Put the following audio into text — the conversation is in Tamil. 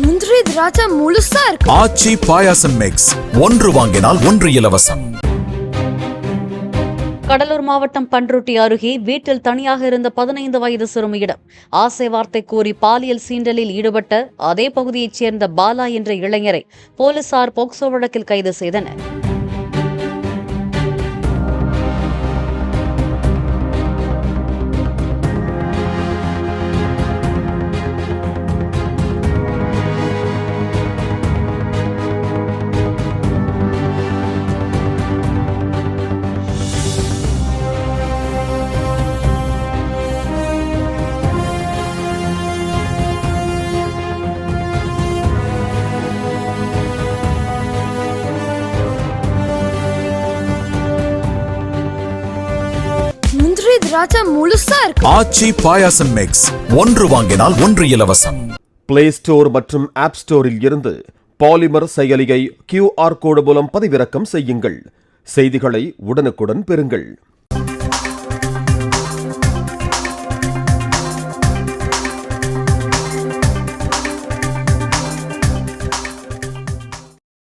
முந்திரி திராட்சை முழுசா இருக்கு. ஆச்சி பாயாசம் மிக்ஸ், ஒன்று வாங்கினால் ஒன்று இலவசம். கடலூர் மாவட்டம் பண்ருட்டி அருகே வீட்டில் தனியாக இருந்த 15 வயது சிறுமியிடம் ஆசை வார்த்தை கூறி பாலியல் சீண்டலில் ஈடுபட்ட அதே பகுதியைச் சேர்ந்த பாலா என்ற இளைஞரை போலீசார் போக்சோ வழக்கில் கைது செய்தனர். முந்திரி திராட்சை முழுசா இருக்கு. ஆச்சி பாயாசம் மிக்ஸ், ஒன்று வாங்கினால் ஒன்று இலவசம். பிளே ஸ்டோர் மற்றும் ஆப் ஸ்டோரில் இருந்து பாலிமர் செயலியை QR கோடு மூலம் பதிவிறக்கம் செய்யுங்கள். செய்திகளை உடனுக்குடன் பெறுங்கள்.